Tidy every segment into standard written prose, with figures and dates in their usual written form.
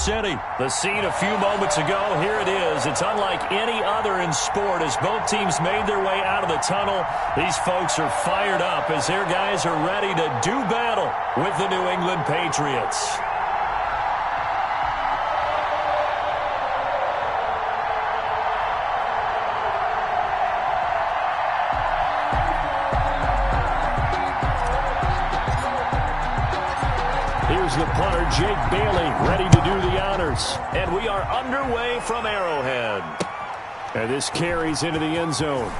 City. The scene a few moments ago, here it is. It's unlike any other in sport as both teams made their way out of the tunnel. These folks are fired up as their guys are ready to do battle with the New England Patriots. The punter, Jake Bailey, ready to do the honors. And we are underway from Arrowhead. And this carries into the end zone.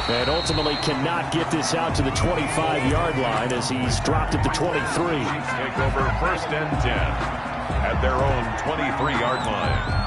And ultimately cannot get this out to the 25-yard line as he's dropped at the 23. Take over 1st and 10 at their own 23-yard line.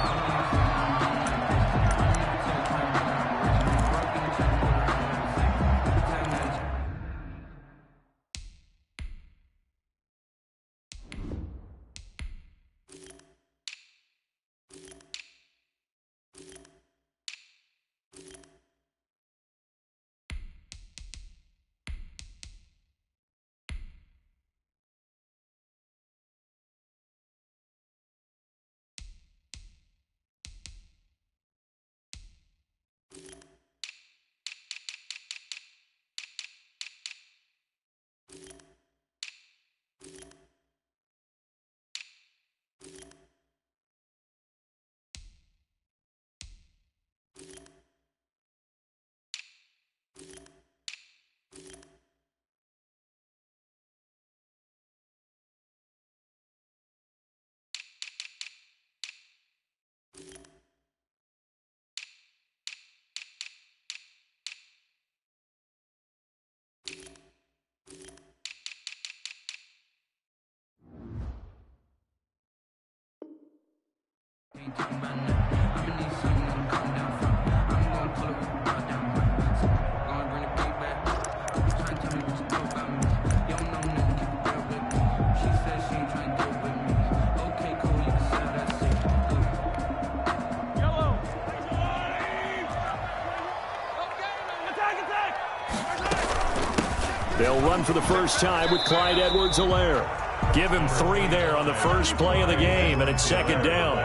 They'll run for the first time with Clyde Edwards-Helaire. Give him 3 there on the first play of the game, and it's 2nd down.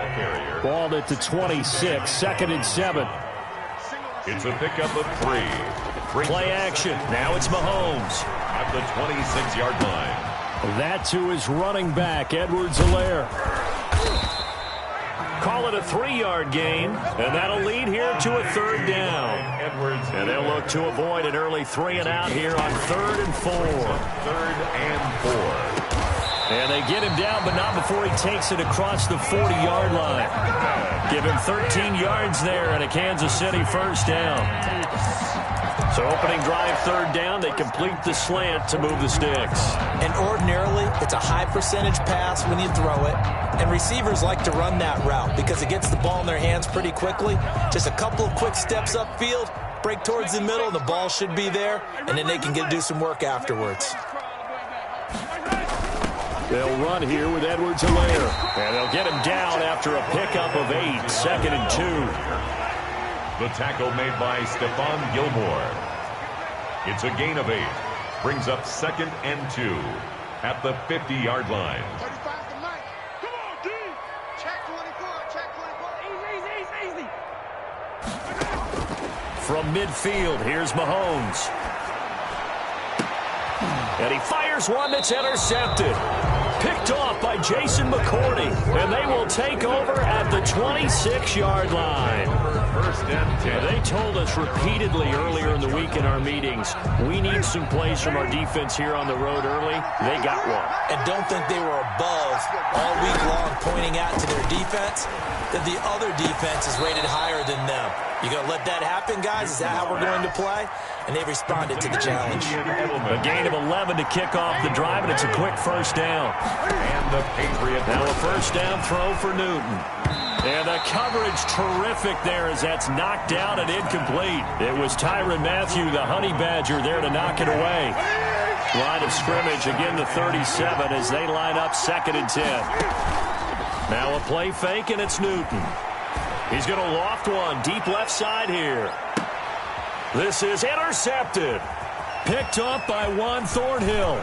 Ball at the 26, 2nd and 7. It's a pickup of 3. Play action. Now it's Mahomes. At the 26-yard line. That to his running back, Edwards-Helaire. Call it a 3-yard gain, and that'll lead here to a 3rd down. And they'll look to avoid an early 3 and out here on 3rd and 4. 3rd and 4. And they get him down, but not before he takes it across the 40-yard line. Give him 13 yards there and a Kansas City 1st down. So opening drive 3rd down, they complete the slant to move the sticks. And ordinarily, it's a high percentage pass when you throw it. And receivers like to run that route because it gets the ball in their hands pretty quickly. Just a couple of quick steps upfield, break towards the middle, and the ball should be there. And then they can do some work afterwards. They'll run here with Edwards-Helaire. And they'll get him down after a pickup of 8, 2nd and 2. The tackle made by Stephon Gilmore. It's a gain of 8. Brings up 2nd and 2 at the 50-yard line. 35 to Mike. Come on, D. Check 24. Check 24. Easy. From midfield, here's Mahomes. And he fires one that's intercepted. Picked off by Jason McCourty. And they will take over at the 26-yard line. 1st and 10. They told us repeatedly earlier in the week in our meetings, we need some plays from our defense here on the road early. They got one. And don't think they were above all week long pointing out to their defense that the other defense is rated higher than them. You going to let that happen, guys? Is that how we're going to play? And they responded to the challenge. A gain of 11 to kick off the drive, and it's a quick 1st down. And the Patriots. Now a 1st down throw for Newton. And the coverage terrific there as that's knocked down and incomplete. It was Tyrann Mathieu, the Honey Badger, there to knock it away. Line of scrimmage, again the 37 as they line up 2nd and 10. Now a play fake, and it's Newton. He's going to loft one deep left side here. This is intercepted. Picked up by Juan Thornhill.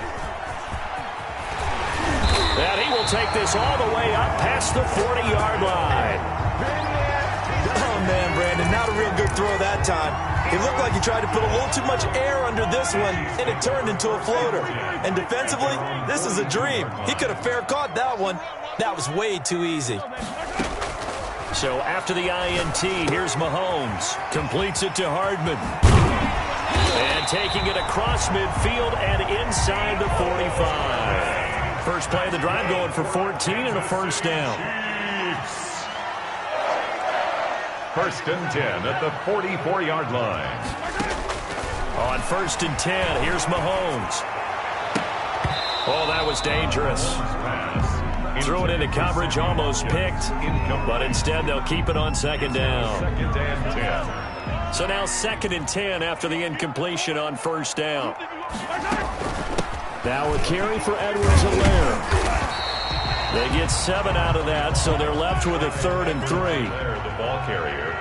take this all the way up past the 40-yard line. Oh, man, Brandon, not a real good throw that time. It looked like he tried to put a little too much air under this one, and it turned into a floater. And defensively, this is a dream. He could have fair caught that one. That was way too easy. So after the INT, here's Mahomes. Completes it to Hardman. And taking it across midfield and inside the 45. First play of the drive going for 14 and a first down. First and 10 at the 44-yard line. On first and 10, here's Mahomes. Oh, that was dangerous. Threw it into coverage, almost picked, but instead they'll keep it on second down. Second and 10. So now second and 10 after the incompletion on first down. Now a carry for Edwards-Helaire. They get 7 out of that, so they're left with a 3rd and 3. The ball carrier.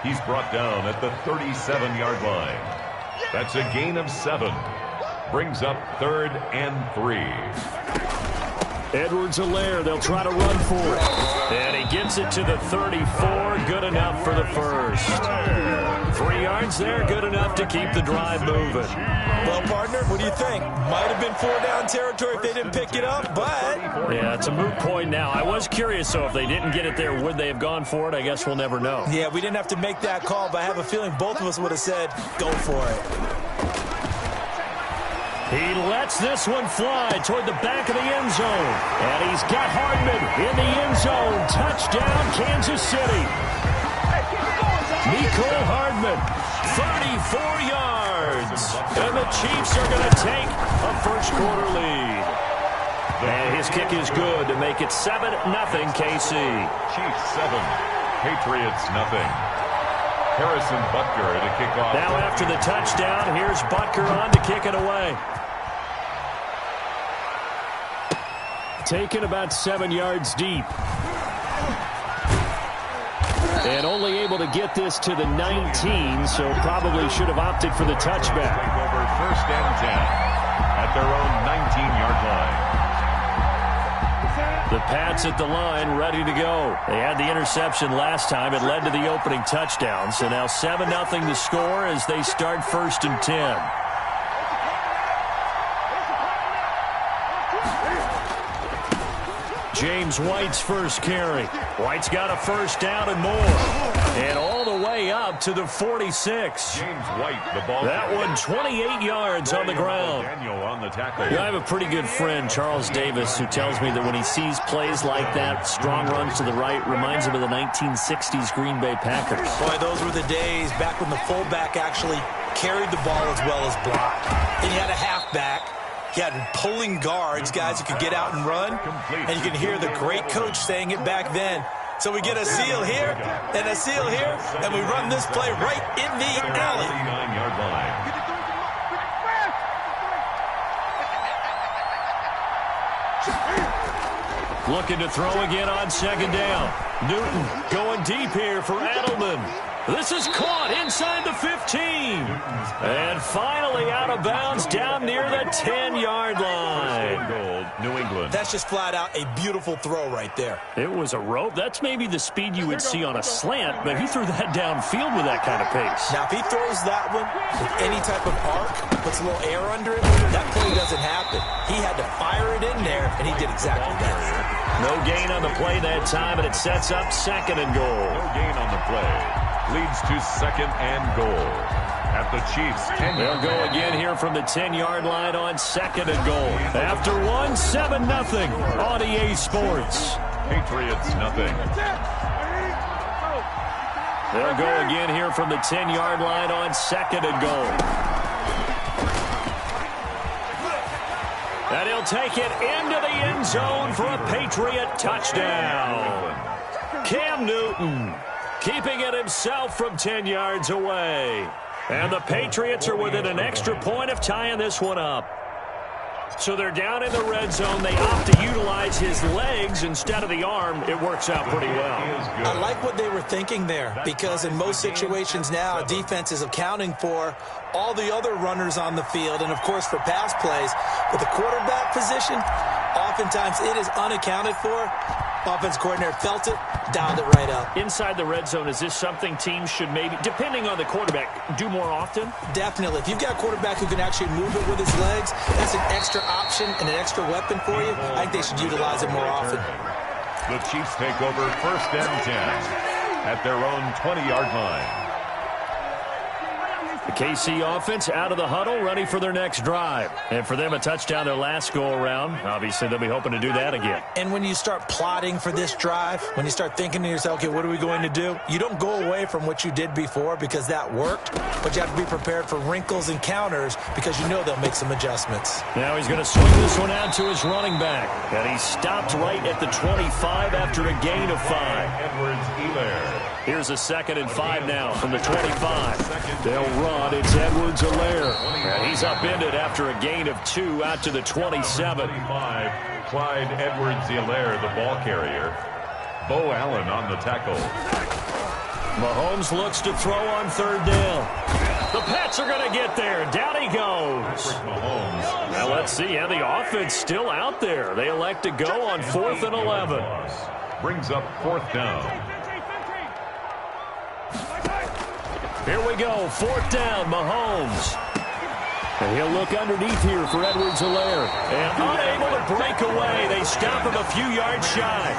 He's brought down at the 37-yard line. That's a gain of 7. Brings up 3rd and 3. Edwards-Helaire, they'll try to run for it. And he gets it to the 34, good enough for the first. 3 yards there, good enough to keep the drive moving. Well, partner, what do you think? Might have been 4-down territory if they didn't pick it up, but... Yeah, it's a moot point now. I was curious, so if they didn't get it there, would they have gone for it? I guess we'll never know. Yeah, we didn't have to make that call, but I have a feeling both of us would have said, go for it. He lets this one fly toward the back of the end zone. And he's got Hardman in the end zone. Touchdown, Kansas City. Mecole Hardman, 34 yards. And the Chiefs are going to take a first-quarter lead. And his kick is good to make it 7-0 KC. Chiefs 7, Patriots 0. Harrison Butker to kick off. Now after the touchdown, here's Butker on to kick it away. Taken about 7 yards deep. And only able to get this to the 19, so probably should have opted for the touchback. Take over first and 10 at their own 19-yard line. The Pats at the line, ready to go. They had the interception last time. It led to the opening touchdown. So now 7-0 the score as they start first and 10. James White's first carry. White's got a first down and more. And all the way up to the 46. James White, the ball. That one 28 yards on the ground. Daniel on the tackle. I have a pretty good friend, Charles Davis, who tells me that when he sees plays like that, strong runs to the right, reminds him of the 1960s Green Bay Packers. Boy, those were the days back when the fullback actually carried the ball as well as blocked. And you had a halfback. He had pulling guards, guys who could get out and run. And you can hear the great coach saying it back then. So we get a seal here and a seal here, and we run this play right in the alley. 39-yard line. Looking to throw again on second down. Newton going deep here for Edelman. This is caught inside the 15. And finally out of bounds down near the 10-yard line. Goal, New England. That's just flat out a beautiful throw right there. It was a rope. That's maybe the speed you would see on a slant, but he threw that downfield with that kind of pace. Now, if he throws that one with any type of arc, puts a little air under it, that play doesn't happen. He had to fire it in there, and he did exactly that. No gain on the play that time, and it sets up second and goal. No gain on the play. Leads to second and goal at the Chiefs' 10. They'll go again here from the 10-yard line on second and goal. After one, 7-0 on EA Sports. Patriots 0. They'll go again here from the 10-yard line on second and goal. And he'll take it into the end zone for a Patriot touchdown. Cam Newton keeping it himself from 10 yards away. And the Patriots are within an extra point of tying this one up. So they're down in the red zone. They opt to utilize his legs instead of the arm. It works out pretty well. I like what they were thinking there, because in most situations now, defense is accounting for all the other runners on the field, and of course for pass plays. With the quarterback position, Oftentimes it is unaccounted for. Offense coordinator felt it, dialed it right up. Inside the red zone, is this something teams should maybe, depending on the quarterback, do more often? Definitely. If you've got a quarterback who can actually move it with his legs, that's an extra option and an extra weapon for you. I think they should utilize it more often. The Chiefs take over 1st and 10 at their own 20-yard line. The KC offense out of the huddle, ready for their next drive. And for them, a touchdown their last go-around. Obviously, they'll be hoping to do that again. And when you start plotting for this drive, when you start thinking to yourself, okay, what are we going to do? You don't go away from what you did before because that worked, but you have to be prepared for wrinkles and counters because you know they'll make some adjustments. Now he's going to swing this one out to his running back. And he stopped right at the 25 after a gain of 5. Edwards-Helaire. Here's a 2nd and 5 now from the 25. They'll run. It's Edwards-Helaire. And he's upended after a gain of 2 out to the 27. 25, Clyde Edwards-Helaire, the ball carrier. Bo Allen on the tackle. Mahomes looks to throw on 3rd down. The Pats are going to get there. Down he goes. Mahomes. Now let's see how the offense still out there. They elect to go on 4th and 11. Brings up 4th down. Here we go, 4th down, Mahomes. And he'll look underneath here for Edwards-Helaire. And unable to break away. They stop him a few yards shy.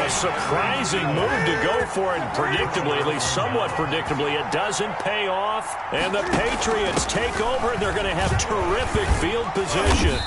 A surprising move to go for it. Predictably, at least somewhat predictably, it doesn't pay off. And the Patriots take over. They're going to have terrific field position.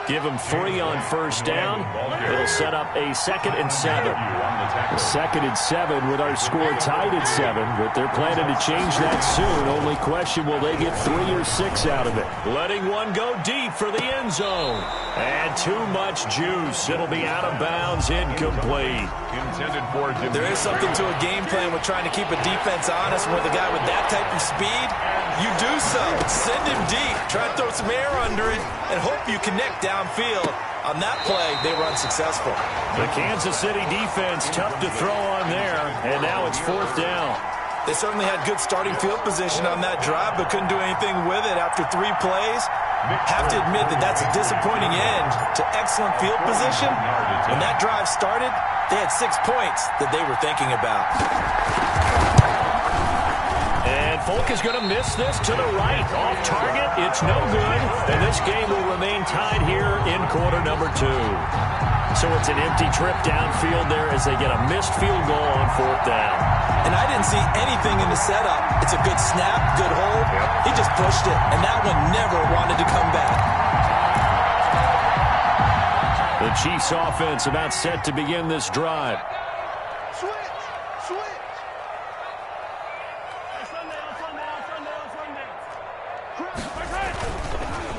Give him 3 on 1st down. It'll set up a 2nd and 7. 2nd and 7 with our score tied at 7, but they're planning to change that soon. Only question, will they get 3 or 6 out of it? Letting one go deep for the end zone. And too much juice. It'll be out of bounds, incomplete. Intended for there is something to a game plan with trying to keep a defense honest. With a guy with that type of speed, you do so. Send him deep. Try to throw some air under it and hope you connect downfield. On that play, they were unsuccessful. The Kansas City defense tough to throw on there, and now it's 4th down. They certainly had good starting field position on that drive, but couldn't do anything with it after 3 plays. Have to admit that that's a disappointing end to excellent field position. When that drive started, they had 6 points that they were thinking about. And Folk is going to miss this to the right. Off target, it's no good. And this game will remain tied here in quarter number 2. So it's an empty trip downfield there as they get a missed field goal on 4th down. And I didn't see anything in the setup. It's a good snap, good hold. He just pushed it, and that one never wanted to come back. The Chiefs offense about set to begin this drive. Switch.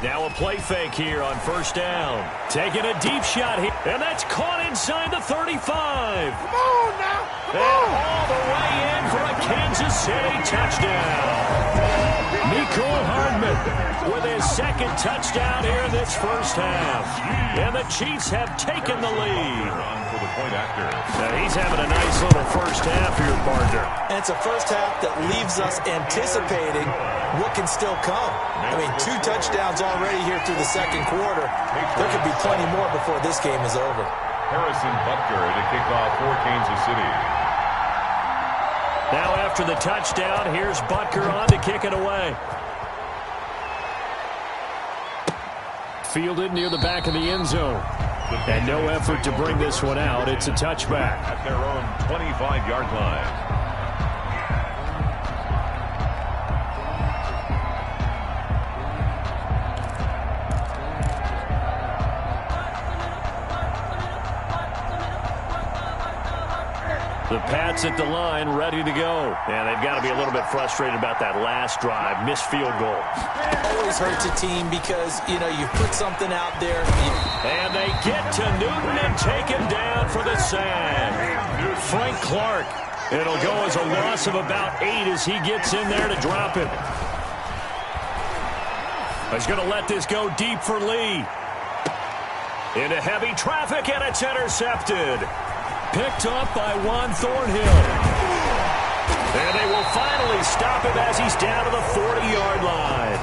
Now a play fake here on 1st down. Taking a deep shot here, and that's caught inside the 35. Come on now. And all the way in for a Kansas City touchdown. Mecole Hardman with his 2nd touchdown here in this 1st half. And the Chiefs have taken the lead. For the point after. Now he's having a nice little 1st half here, partner. And it's a 1st half that leaves us anticipating what can still come. I mean, 2 touchdowns already here through the 2nd quarter. There could be plenty more before this game is over. Harrison Butker to kick off for Kansas City. Now after the touchdown, here's Butker on to kick it away. Fielded near the back of the end zone. And no effort to bring this one out. It's a touchback. At their own 25-yard line. The Pats at the line, ready to go. And they've got to be a little bit frustrated about that last drive. Missed field goal. Always hurts a team because, you know, you put something out there. And they get to Newton and take him down for the sack. Frank Clark. It'll go as a loss of about 8 as he gets in there to drop him. He's going to let this go deep for Lee. Into heavy traffic, and it's intercepted. Picked up by Juan Thornhill. And they will finally stop him as he's down to the 40-yard line.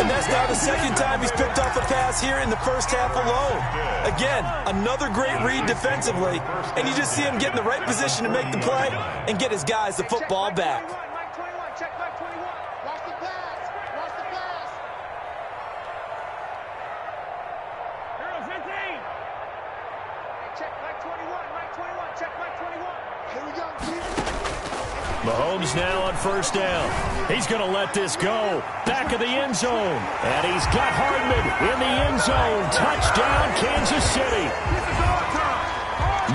And that's now the second time he's picked off a pass here in the first half alone. Again, another great read defensively, and you just see him get in the right position to make the play and get his guys the football back. Check back 21. Watch the pass. Watch the pass. Heroes 15. Check back 21. Mike 21. Check back 21. Here we go. Mahomes now on first down. He's going to let this go. Back of the end zone. And he's got Hardman in the end zone. Touchdown, Kansas City.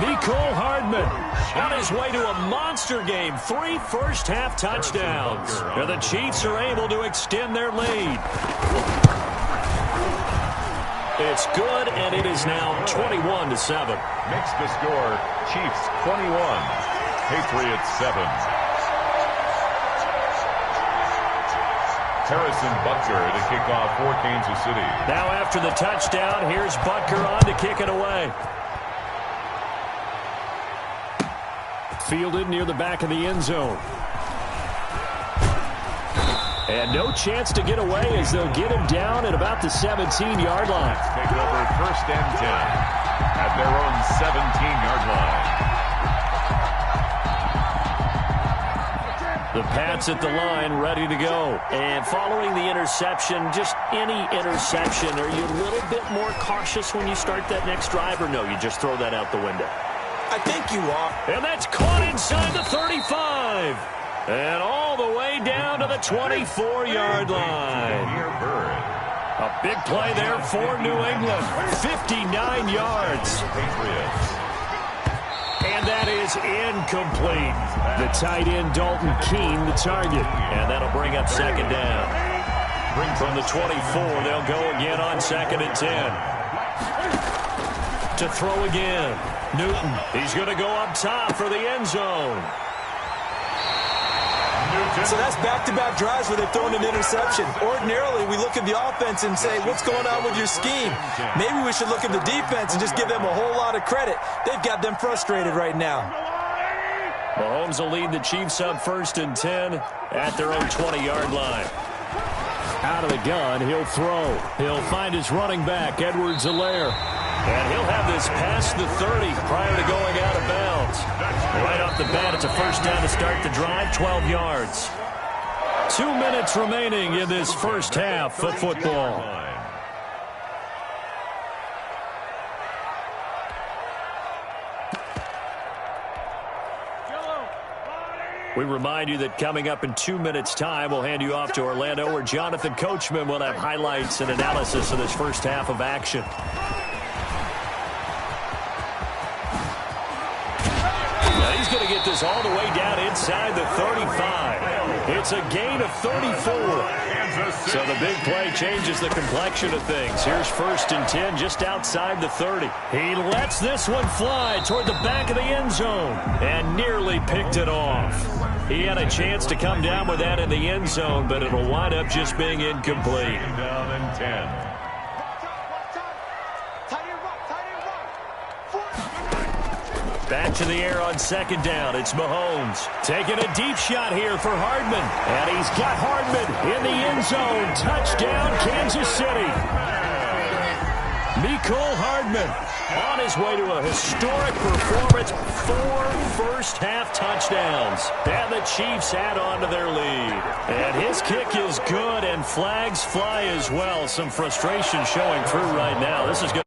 Mecole Hardman on his way to a monster game. 3 first-half touchdowns. And the Chiefs are able to extend their lead. It's good, and it is now 21-7. Makes the score Chiefs 21, Patriots 7. Harrison Butker to kick off for Kansas City. Now after the touchdown, here's Butker on to kick it away. Fielded near the back of the end zone. And no chance to get away as they'll get him down at about the 17-yard line. Take over first and 10 at their own 17-yard line. The Pats at the line, ready to go. And following the interception, just any interception, are you a little bit more cautious when you start that next drive, or no, you just throw that out the window? I think you are. And that's caught inside the 35. And all the way down to the 24-yard line. A big play there for New England. 59 yards. And that is incomplete. The tight end, Dalton Keene, the target. And that'll bring up second down. From the 24, they'll go again on second and 10. To throw again. Newton, he's going to go up top for the end zone. So that's back-to-back drives where they've thrown an interception. Ordinarily, we look at the offense and say, what's going on with your scheme? Maybe we should look at the defense and just give them a whole lot of credit. They've got them frustrated right now. Mahomes will lead the Chiefs up first and 10 at their own 20-yard line. Out of the gun, he'll throw. He'll find his running back, Edwards-Helaire. And he'll have this past the 30 prior to going out of bounds. Right off the bat, it's a first down to start the drive, 12 yards. 2 minutes remaining in this first half of football. We remind you that coming up in 2 minutes' time, we'll hand you off to Orlando, where Jonathan Coachman will have highlights and analysis of this first half of action. He's going to get this all the way down inside the 35. It's a gain of 34. So the big play changes the complexion of things. Here's first and 10 just outside the 30. He lets this one fly toward the back of the end zone and nearly picked it off. He had a chance to come down with that in the end zone, but it'll wind up just being incomplete. Down and 10. Back to the air on second down. It's Mahomes taking a deep shot here for Hardman. And he's got Hardman in the end zone. Touchdown, Kansas City. Mecole Hardman on his way to a historic performance. 4 first-half touchdowns. And the Chiefs add on to their lead. And his kick is good, and flags fly as well. Some frustration showing through right now. This is good.